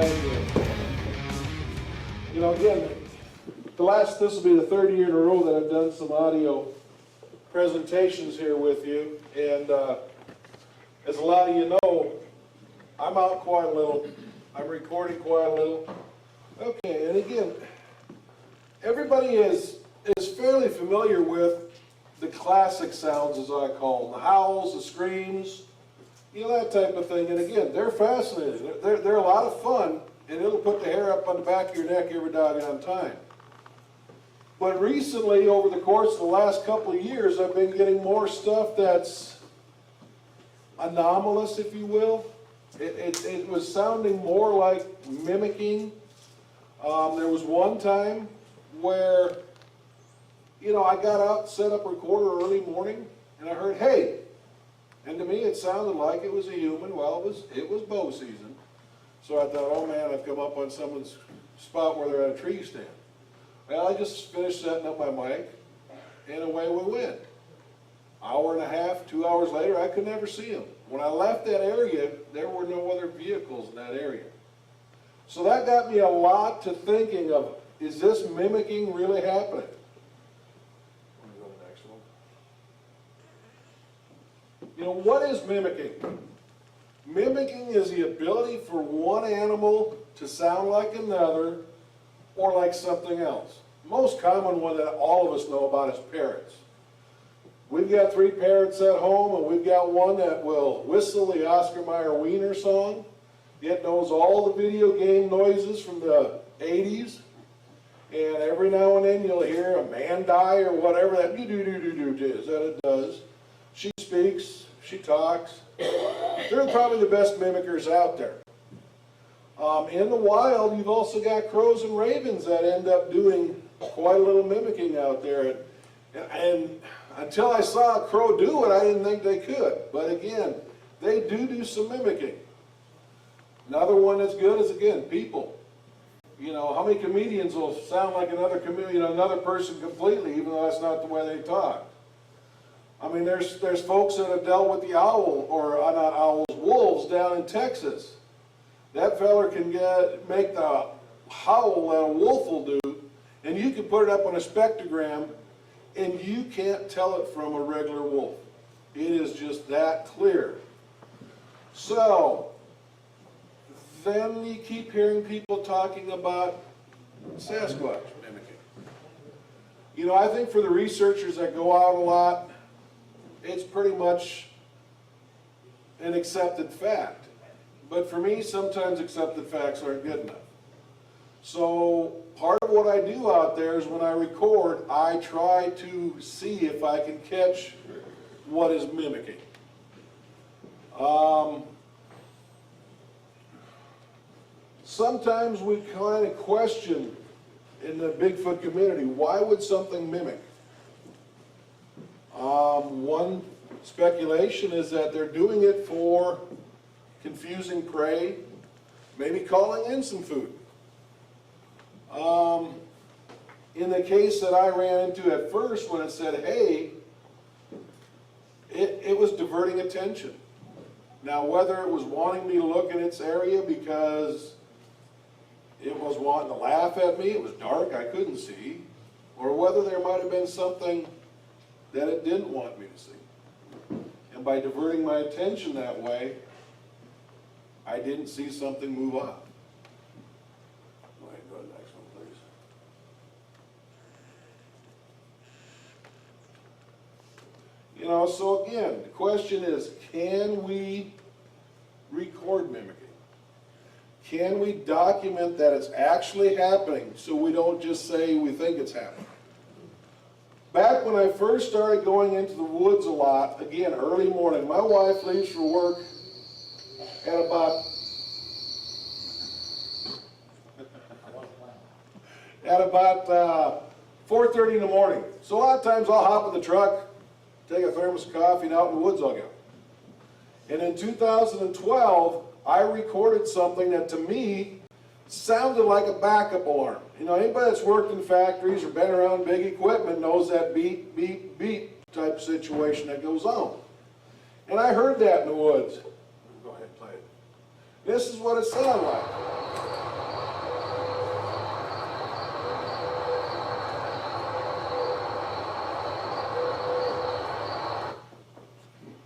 Thank you. You know, again, this will be the third year in a row that I've done some audio presentations here with you. And as a lot of you know, I'm out quite a little. I'm recording quite a little. Okay, and again, everybody is fairly familiar with the classic sounds, as I call them, the howls, the screams, you know, that type of thing. And again, they're fascinating. They're a lot of fun, and it'll put the hair up on the back of your neck every doggone time. But recently, over the course of the last couple of years, I've been getting more stuff that's anomalous, if you will. It was sounding more like mimicking. There was one time where, you know, I got out, set up a recorder early morning, and I heard, hey! And to me it sounded like it was a human. Well, it was bow season. So I thought, oh man, I've come up on someone's spot where they're at a tree stand. Well, I just finished setting up my mic, and away we went. Hour and a half, 2 hours later, I could never see them. When I left that area, there were no other vehicles in that area. So that got me a lot to thinking of, is this mimicking really happening? Let me go to the next one. You know, what is mimicking? Mimicking is the ability for one animal to sound like another or like something else. The most common one that all of us know about is parrots. We've got 3 parrots at home, and we've got one that will whistle the Oscar Mayer Wiener song. It knows all the video game noises from the 80s. And every now and then you'll hear a man die or whatever that do-do-do-do-do is that it does. She speaks, she talks. They're probably the best mimickers out there. In the wild, you've also got crows and ravens that end up doing quite a little mimicking out there. And until I saw a crow do it, I didn't think they could. But again, they do some mimicking. Another one that's good is, again, people. You know, how many comedians will sound like another comedian, another person completely, even though that's not the way they talk? I mean, there's folks that have dealt with the owl, or not owls, wolves down in Texas. That feller can make the howl that a wolf will do, and you can put it up on a spectrogram, and you can't tell it from a regular wolf. It is just that clear. So, then you keep hearing people talking about Sasquatch mimicking. You know, I think for the researchers that go out a lot, it's pretty much an accepted fact. But for me, sometimes accepted facts aren't good enough. So part of what I do out there is when I record, I try to see if I can catch what is mimicking. Sometimes we kind of question in the Bigfoot community, why would something mimic? One speculation is that they're doing it for confusing prey, maybe calling in some food. In the case that I ran into at first, when it said, hey, it was diverting attention. Now, whether it was wanting me to look in its area because it was wanting to laugh at me, it was dark, I couldn't see, or whether there might have been something that it didn't want me to see. And by diverting my attention that way, I didn't see something move up. Go ahead, go to the next one, please. You know, so again, the question is, can we record mimicking? Can we document that it's actually happening so we don't just say we think it's happening? Back when I first started going into the woods a lot, again, early morning, my wife leaves for work at about 4:30 in the morning. So a lot of times I'll hop in the truck, take a thermos of coffee, and out in the woods I'll go. And in 2012, I recorded something that to me sounded like a backup alarm. You know, anybody that's worked in factories or been around big equipment knows that beep, beep, beep type of situation that goes on. And I heard that in the woods. Go ahead and play it. This is what it sounded like.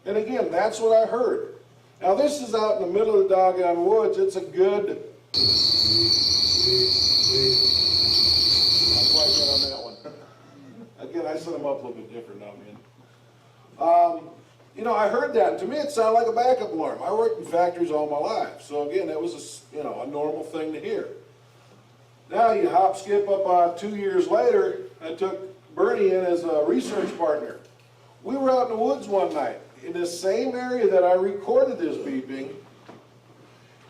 And again, that's what I heard. Now this is out in the middle of the doggone woods. It's a good... Not quite yet on that one. Again, I set them up a little bit different now, man. You know, I heard that, and to me it sounded like a backup alarm. I worked in factories all my life, so again, it was a normal thing to hear. Now you hop, skip up 2 years later, I took Bernie in as a research partner. We were out in the woods one night, in the same area that I recorded this beeping,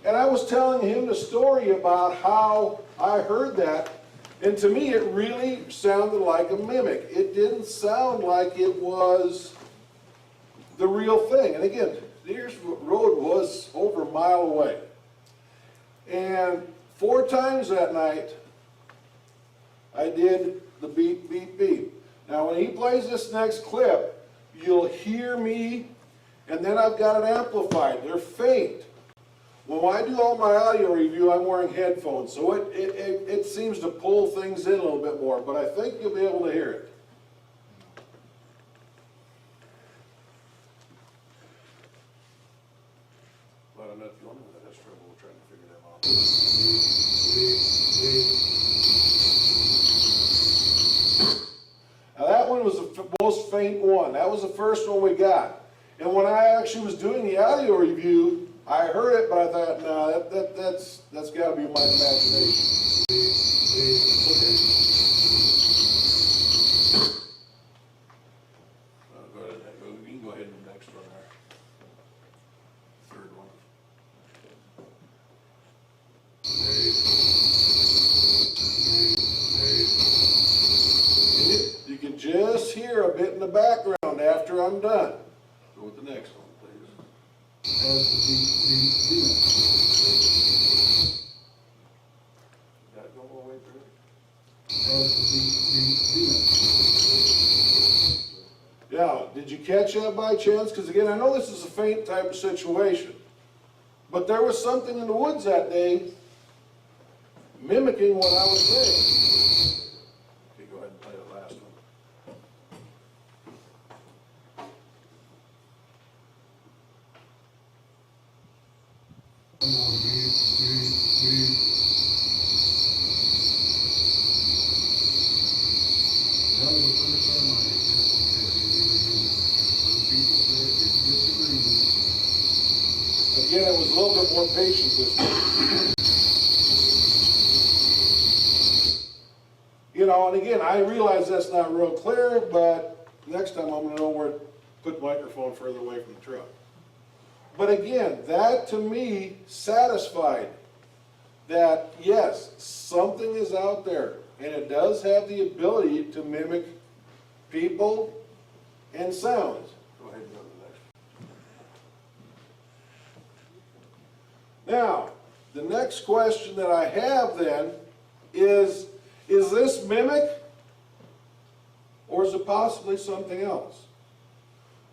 and I was telling him the story about how I heard that, and to me it really sounded like a mimic. It didn't sound like it was the real thing. And again, Deer's Road was over a mile away. And 4 times that night, I did the beep, beep, beep. Now when he plays this next clip, you'll hear me, and then I've got it amplified. They're faint. When I do all my audio review, I'm wearing headphones, so it seems to pull things in a little bit more, but I think you'll be able to hear it. But I'm not the only one that has trouble trying to figure that out. Now that one was the most faint one. That was the first one we got. And when I actually was doing the audio review, I heard it, but I thought, no, that's got to be my imagination. Okay. You can go ahead and the next one there. Third one. You can just hear a bit in the background after I'm done. Go with the next one, please. Got it go all the way through? Yeah, did you catch that by chance? Because again, I know this is a faint type of situation, but there was something in the woods that day mimicking what I was saying. Okay, go ahead and play the last one. Again, it was a little bit more patient this time. You know, and again, I realize that's not real clear, but next time I'm going to know where to put the microphone further away from the truck. But again, that to me satisfied that, yes, something is out there, and it does have the ability to mimic people and sounds. Go ahead and go to the next one. Now, the next question that I have then is this mimic, or is it possibly something else?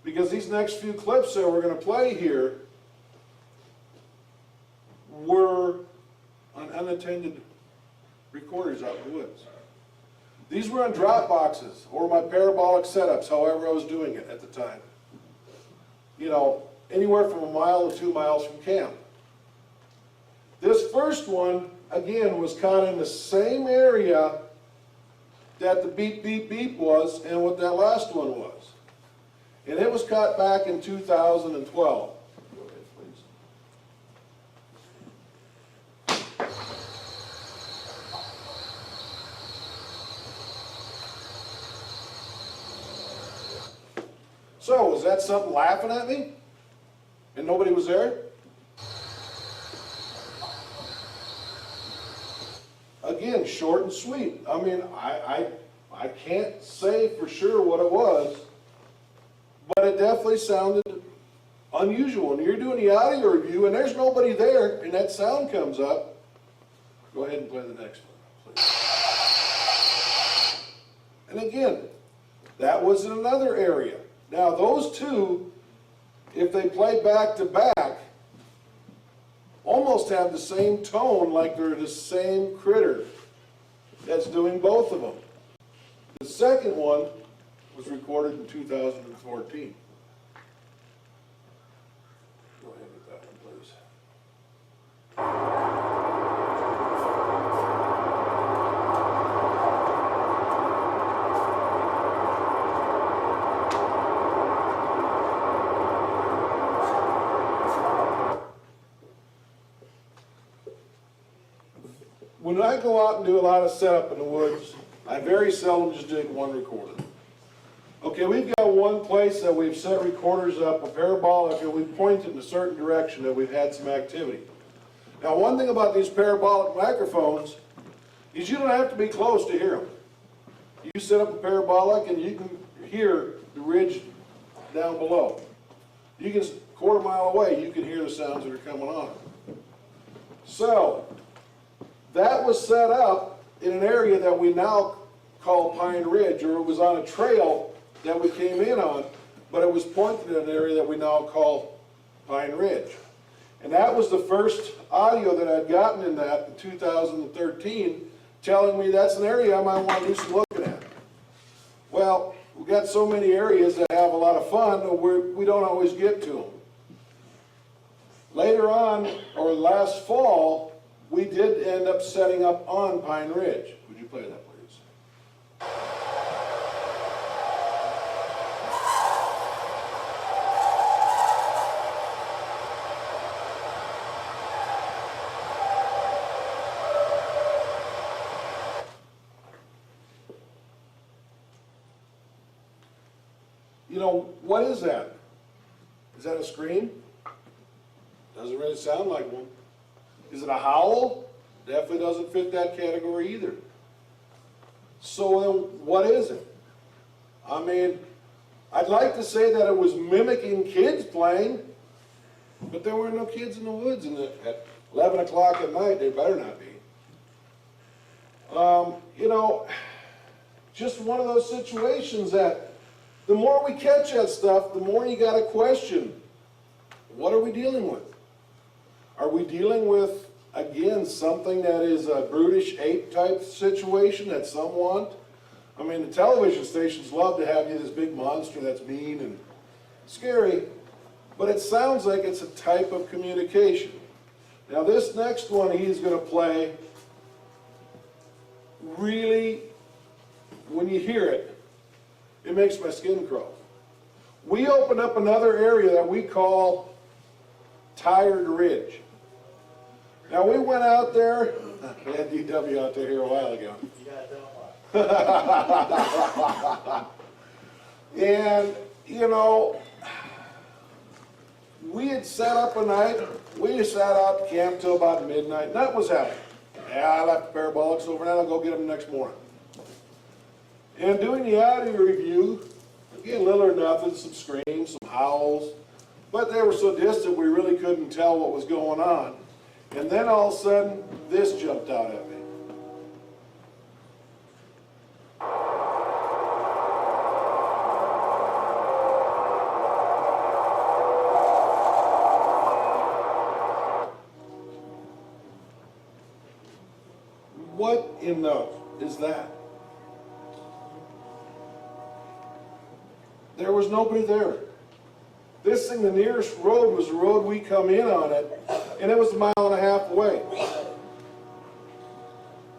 Because these next few clips that we're going to play here were on unattended recorders out in the woods. These were on drop boxes or my parabolic setups, however I was doing it at the time. You know, anywhere from 1 mile to 2 miles from camp. This first one, again, was kind of in the same area that the beep, beep, beep was and what that last one was. And it was caught back in 2012. Go ahead, please. So, was that something laughing at me? And nobody was there? Again, short and sweet. I mean, I can't say for sure what it was, but it definitely sounded unusual. And you're doing the audio review and there's nobody there and that sound comes up. Go ahead and play the next one, please. And again, that was in another area. Now those two, if they play back to back, almost have the same tone, like they're the same critter that's doing both of them. The second one was recorded in 2014. Go ahead with that one, please. When I go out and do a lot of setup in the woods, I very seldom just dig one recorder. Okay, we've got one place that we've set recorders up, a parabolic, and we've pointed in a certain direction that we've had some activity. Now, one thing about these parabolic microphones is you don't have to be close to hear them. You set up a parabolic and you can hear the ridge down below. You can, a quarter mile away, you can hear the sounds that are coming on. So, that was set up in an area that we now call Pine Ridge, or it was on a trail that we came in on, but it was pointed in an area that we now call Pine Ridge. And that was the first audio that I'd gotten in that in 2013, telling me that's an area I might want to do some looking at. Well, we've got so many areas that have a lot of fun, but we don't always get to them. Later on, or last fall, we did end up setting up on Pine Ridge. Would you play that, please? You know, what is that? Is that a scream? Doesn't really sound like one. Is it a howl? Definitely doesn't fit that category either. So then what is it? I mean, I'd like to say that it was mimicking kids playing, but there were no kids in the woods at 11 o'clock at night. There better not be. You know, just one of those situations that the more we catch that stuff, the more you got to question, what are we dealing with? Are we dealing with, again, something that is a brutish ape type situation that some want? I mean, the television stations love to have you this big monster that's mean and scary, but it sounds like it's a type of communication. Now this next one he's going to play, really, when you hear it, it makes my skin crawl. We opened up another area that we call Tired Ridge. Now we went out there, we had DW out there here a while ago. You gotta tell them why. And, you know, we had set up a night, we sat out camp till about midnight, nothing was happening. Yeah, I left the parabolics over and I'll go get them the next morning. And doing the audio review, again, little or nothing, some screams, some howls, but they were so distant we really couldn't tell what was going on. And then all of a sudden, this jumped out at me. What in the is that? There was nobody there. This thing, the nearest road was the road we come in on it, and it was 1.5 miles away.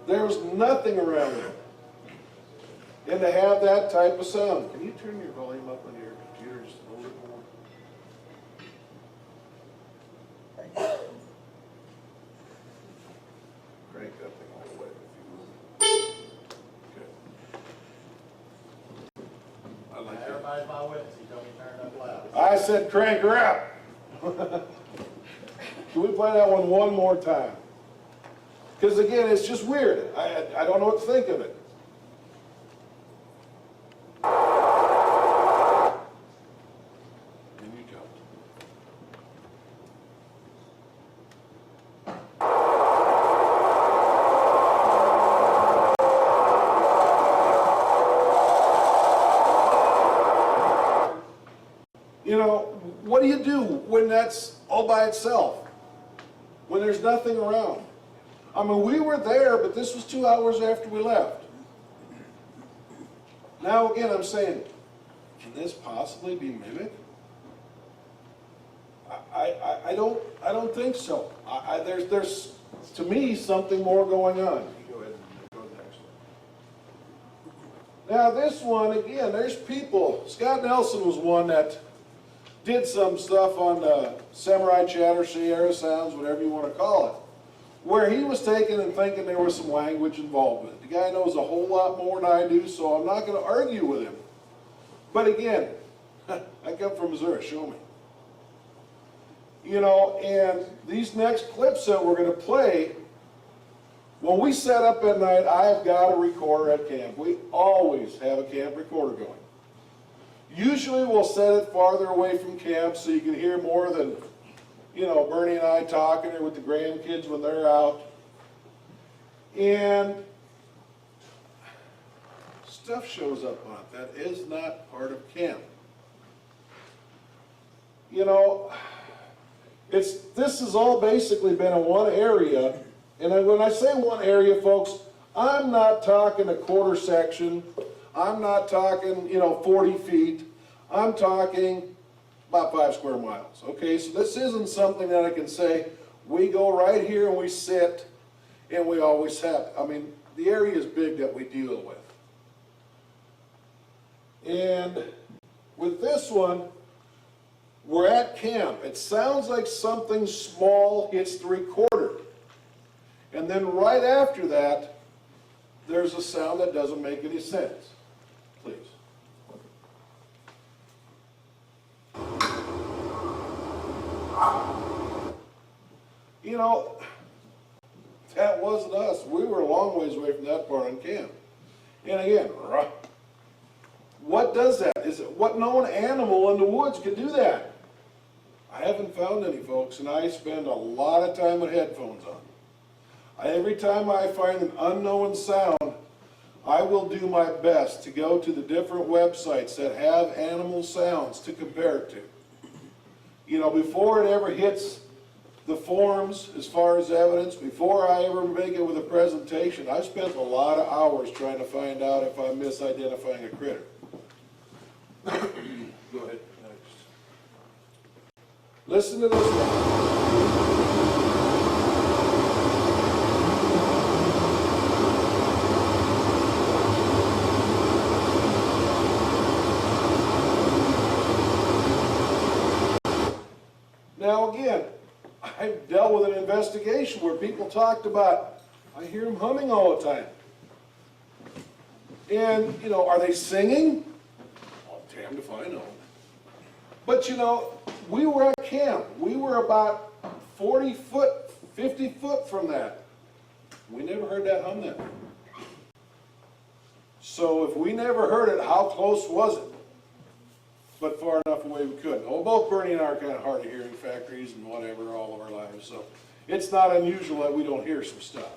There was nothing around it. And to have that type of sound. Can you turn your volume up on your computer just a little bit more? Crank that thing all the way if you will. Okay. I like that. Everybody's my witness, he told me to turn it up loud. I said crank her up. Can we play that one more time? Because again, it's just weird. I don't know what to think of it. And you go. You know, what do you do when that's all by itself? when there's nothing around. I mean, we were there, but this was 2 hours after we left. Now again, I'm saying, can this possibly be mimic? I don't think so. There's to me something more going on. Go ahead and go to the next one. Now this one, again, there's people. Scott Nelson was one that did some stuff on Samurai Chatter, Sierra Sounds, whatever you want to call it, where he was taking and thinking there was some language involved with it. The guy knows a whole lot more than I do, so I'm not going to argue with him. But again, I come from Missouri, show me. You know, and these next clips that we're going to play, when we set up at night, I've got a recorder at camp. We always have a camp recorder going. Usually we'll set it farther away from camp so you can hear more than, you know, Bernie and I talking or with the grandkids when they're out. And stuff shows up on it that is not part of camp. You know, this has all basically been in one area, and when I say one area, folks, I'm not talking a quarter section, I'm not talking, you know, 40 feet, I'm talking about 5 square miles, okay? So this isn't something that I can say, we go right here and we sit, and we always have. I mean, the area is big that we deal with. And with this one, we're at camp. It sounds like something small hits the recorder. And then right after that, there's a sound that doesn't make any sense. Please. You know, that wasn't us. We were a long ways away from that part on camp. And again, what does that? What known animal in the woods could do that? I haven't found any, folks, and I spend a lot of time with headphones on. Every time I find an unknown sound, I will do my best to go to the different websites that have animal sounds to compare it to. You know, before it ever hits the forums as far as evidence, before I ever make it with a presentation, I've spent a lot of hours trying to find out if I'm misidentifying a critter. Go ahead. Listen to this one. Now again, I've dealt with an investigation where people talked about, I hear them humming all the time. And, you know, are they singing? Well, damned if I know. But, you know, we were at camp. We were about 40 foot, 50 foot from that. We never heard that hum then. So if we never heard it, how close was it? But far enough away we could. Well, both Bernie and I are kind of hard of hearing factories and whatever all of our lives, so it's not unusual that we don't hear some stuff.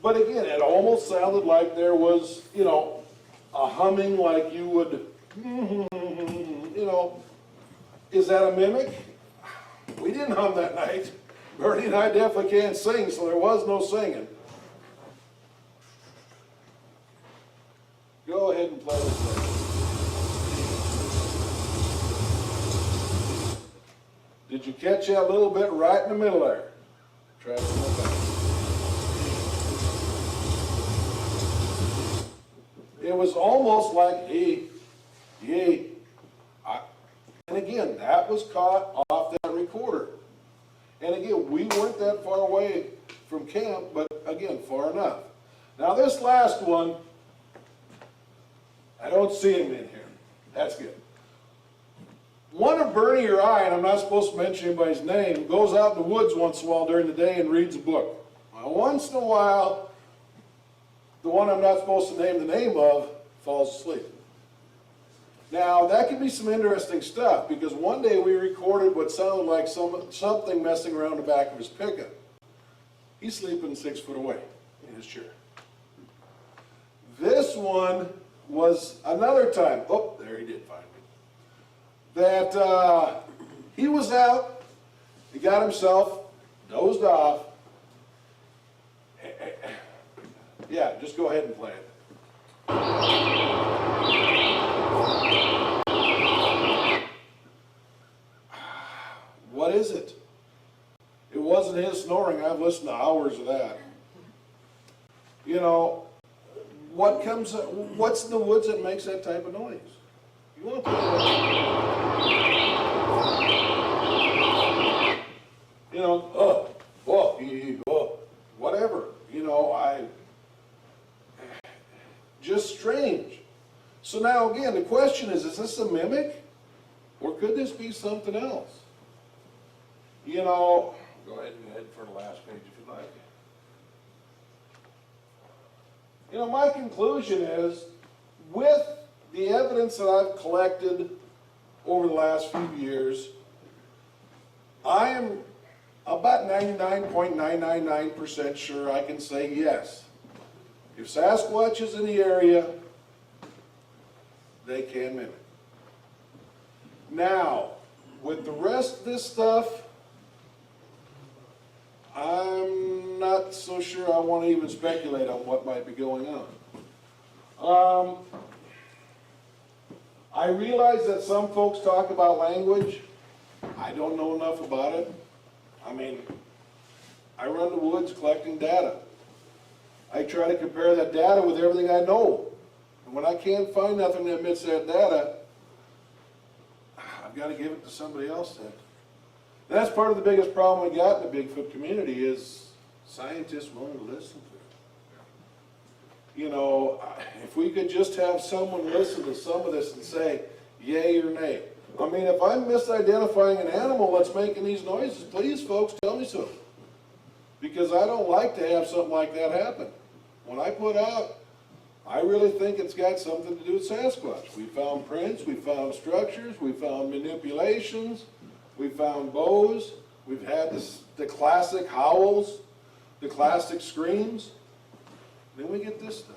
But again, it almost sounded like there was, you know, a humming like you would, you know. Is that a mimic? We didn't hum that night. Bernie and I definitely can't sing, so there was no singing. Go ahead and play this thing. Did you catch that little bit right in the middle there? Try to look back. It was almost like, hey, and again, that was caught off that recorder. And again, we weren't that far away from camp, but again, far enough. Now this last one, I don't see him in here. That's good. One of Bernie or I, and I'm not supposed to mention anybody's name, goes out in the woods once in a while during the day and reads a book. Well, once in a while, the one I'm not supposed to name the name of falls asleep. Now, that can be some interesting stuff, because one day we recorded what sounded like something messing around the back of his pickup. He's sleeping 6 foot away in his chair. This one was another time, oh, there he did find me, that he was out, he got himself dozed off. Yeah, just go ahead and play it. What is it? It wasn't his snoring. I've listened to hours of that. You know, what's in the woods that makes that type of noise? You want to play you know, whatever. You know, just strange. So now again, the question is this a mimic? Or could this be something else? You know, go ahead and head for the last page if you like. You know, my conclusion is, with the evidence that I've collected over the last few years, I am about 99.999% sure I can say yes. If Sasquatch is in the area, they can mimic. Now, with the rest of this stuff, I'm not so sure I want to even speculate on what might be going on. I realize that some folks talk about language. I don't know enough about it. I mean, I run the woods collecting data. I try to compare that data with everything I know. And when I can't find nothing that admits that data, I've got to give it to somebody else then. And that's part of the biggest problem we got in the Bigfoot community is scientists willing to listen to it. You know, if we could just have someone listen to some of this and say, yay or nay. I mean, if I'm misidentifying an animal that's making these noises, please, folks, tell me so. Because I don't like to have something like that happen. When I put out, I really think it's got something to do with Sasquatch. We found prints, we found structures, we found manipulations, we found bows, we've had the classic howls, the classic screams. Then we get this stuff.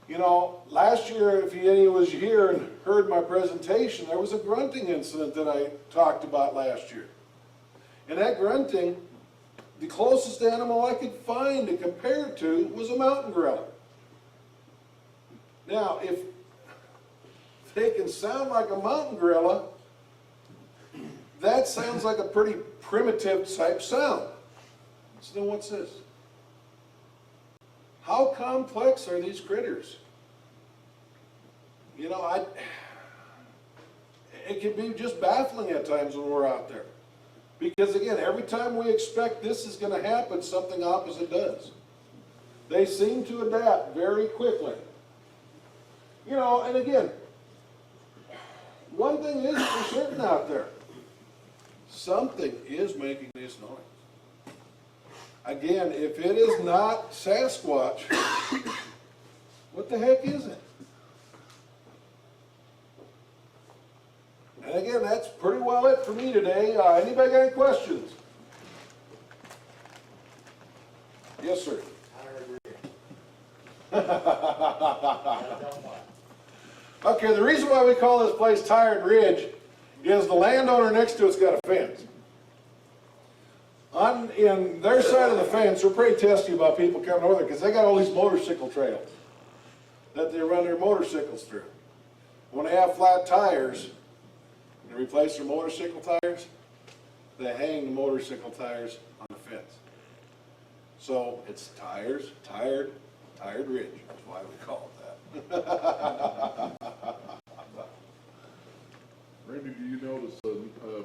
You know, last year, if any was here and heard my presentation, there was a grunting incident that I talked about last year. And that grunting, the closest animal I could find to compare it to was a mountain gorilla. Now, if they can sound like a mountain gorilla, that sounds like a pretty primitive type sound. So then what's this? How complex are these critters? You know, it can be just baffling at times when we're out there. Because again, every time we expect this is going to happen, something opposite does. They seem to adapt very quickly. You know, and again, one thing is for certain out there. Something is making this noise. Again, if it is not Sasquatch, what the heck is it? And again, that's pretty well it for me today. Anybody got any questions? Yes, sir. Okay, the reason why we call this place Tired Ridge is the landowner next to it's got a fence. In their side of the fence, they're pretty testy about people coming over there because they got all these motorcycle trails that they run their motorcycles through. When they have flat tires, and they replace their motorcycle tires, they hang the motorcycle tires on the fence. So it's Tired Ridge. That's why we call it that. Randy, do you notice a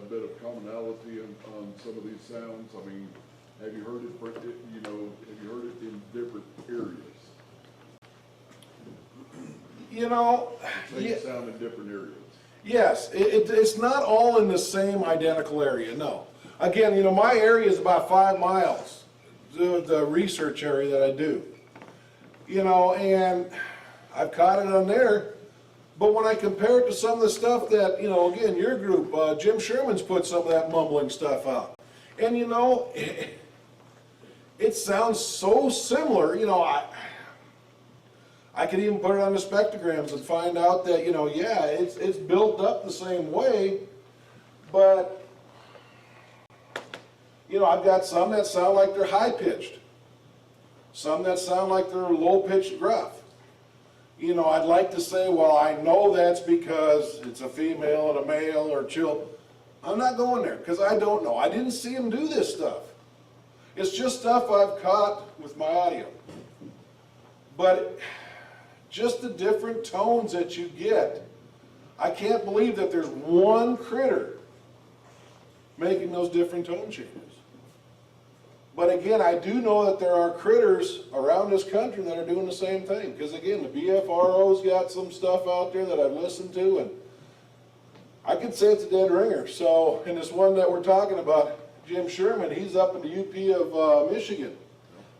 bit of commonality on some of these sounds? I mean, have you heard it, have you heard it in different areas? You know, Same sound in different areas. yes, it's not all in the same identical area, no. Again, you know, my area is about 5 miles, the research area that I do. You know, and I've caught it on there. But when I compare it to some of the stuff that, you know, again, your group, Jim Sherman's put some of that mumbling stuff out. And, you know, it sounds so similar. You know, I could even put it on the spectrograms and find out that, you know, yeah, it's built up the same way, but You know, I've got some that sound like they're high-pitched. Some that sound like they're low-pitched gruff. You know, I'd like to say, well, I know that's because it's a female and a male or chill. I'm not going there, because I don't know. I didn't see them do this stuff. It's just stuff I've caught with my audio. But just the different tones that you get, I can't believe that there's one critter making those different tone changes. But again, I do know that there are critters around this country that are doing the same thing. Because again, the BFRO's got some stuff out there that I've listened to, and I could say it's a dead ringer. So, in this one that we're talking about, Jim Sherman, he's up in the UP of Michigan.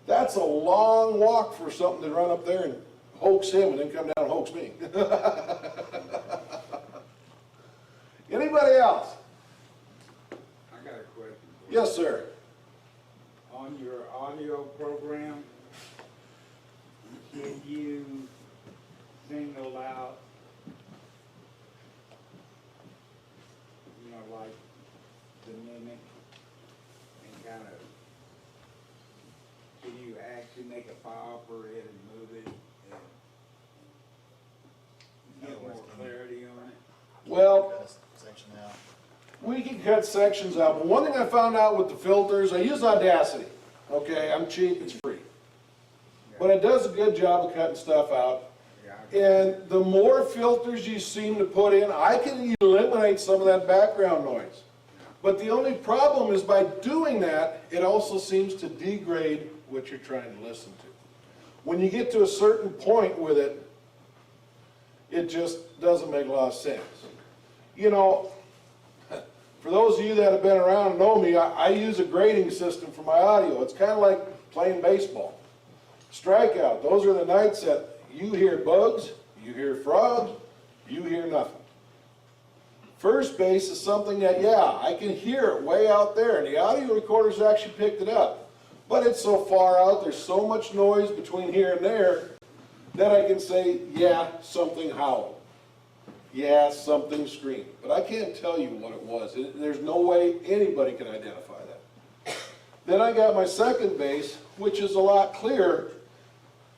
That's a long walk for something to run up there and hoax him and then come down and hoax me. Anybody else? I got a question. Yes, sir. On your audio program, can you single out, you know, like the mimic and kind of, can you actually make a file for it and move it and get more clarity on it? Well, Section out. we can cut sections out, but one thing I found out with the filters, I use Audacity. Okay, I'm cheap, it's free. But it does a good job of cutting stuff out. And the more filters you seem to put in, I can eliminate some of that background noise. But the only problem is by doing that, it also seems to degrade what you're trying to listen to. When you get to a certain point with it, it just doesn't make a lot of sense. You know, for those of you that have been around and know me, I use a grading system for my audio. It's kind of like playing baseball. Strikeout, those are the nights that you hear bugs, you hear frogs, you hear nothing. First base is something that, yeah, I can hear it way out there, and the audio recorders actually picked it up. But it's so far out, there's so much noise between here and there, that I can say, yeah, something howled. Yeah, something screamed. But I can't tell you what it was. There's no way anybody can identify that. Then I got my second base, which is a lot clearer.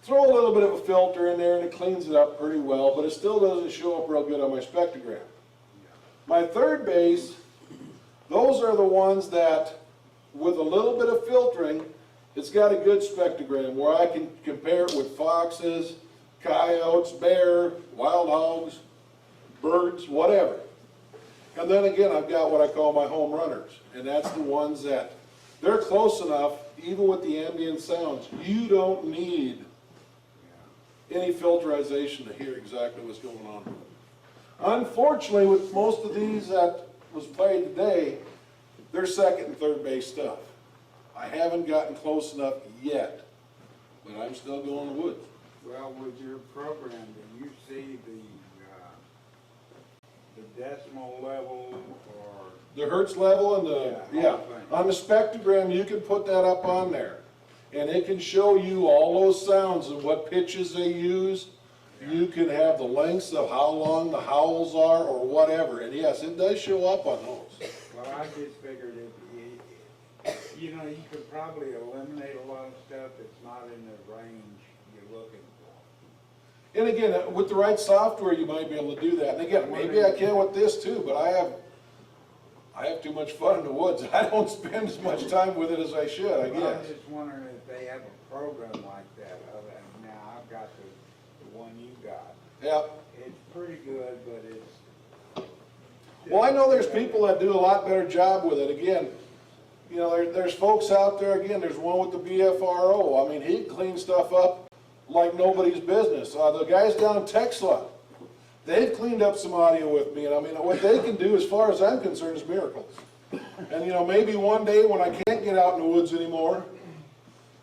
Throw a little bit of a filter in there and it cleans it up pretty well, but it still doesn't show up real good on my spectrogram. My third base, those are the ones that, with a little bit of filtering, it's got a good spectrogram where I can compare it with foxes, coyotes, bear, wild hogs, birds, whatever. And then again, I've got what I call my home runners, and that's the ones that, they're close enough, even with the ambient sounds, you don't need any filterization to hear exactly what's going on. Unfortunately, with most of these that was played today, they're second and third base stuff. I haven't gotten close enough yet, but I'm still going to woods. Well, with your program, do you see the decimal level or? The hertz level and the, yeah. On the spectrogram, you can put that up on there. And it can show you all those sounds and what pitches they use. You can have the lengths of how long the howls are or whatever. And yes, it does show up on those. Well, I just figured you know, you could probably eliminate a lot of stuff that's not in the range you're looking for. And again, with the right software, you might be able to do that. And again, maybe I can with this too, but I have too much fun in the woods. I don't spend as much time with it as I should, I Well, I'm guess. just wondering if they have a program like that. Now, I've got the one you got. Yeah. It's pretty good, but it's... Well, I know there's people that do a lot better job with it. Again, you know, there's folks out there, again, there's one with the BFRO. I mean, he cleans stuff up like nobody's business. The guys down in Texla, they've cleaned up some audio with me, and I mean, what they can do, as far as I'm concerned, is miracles. And, you know, maybe one day when I can't get out in the woods anymore,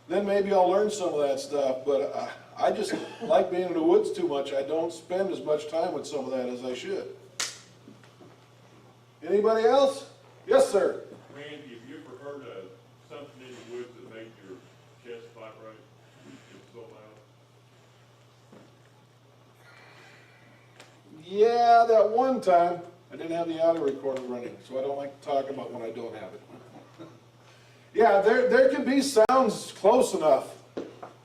then maybe I'll learn some of that stuff. But I just like being in the woods too much. I don't spend as much time with some of that as I should. Anybody else? Yes, sir. Randy, have you ever heard of something in the woods that makes your chest vibrate? It's so loud. Yeah, that one time, I didn't have the audio recorder running, so I don't like to talk about when I don't have it. Yeah, there can be sounds close enough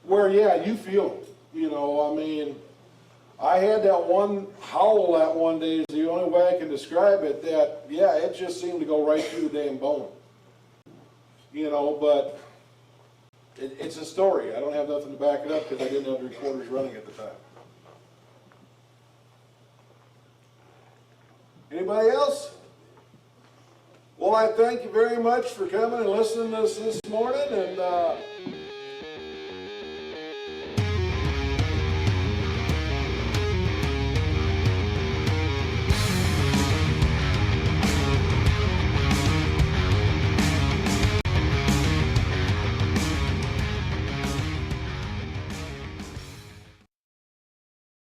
where, yeah, you feel them. You know, I mean, I had that one howl that one day is the only way I can describe it, that, yeah, it just seemed to go right through the damn bone. You know, but it's a story. I don't have nothing to back it up because I didn't have the recorders running at the time. Anybody else? Well, I thank you very much for coming and listening to us this morning, and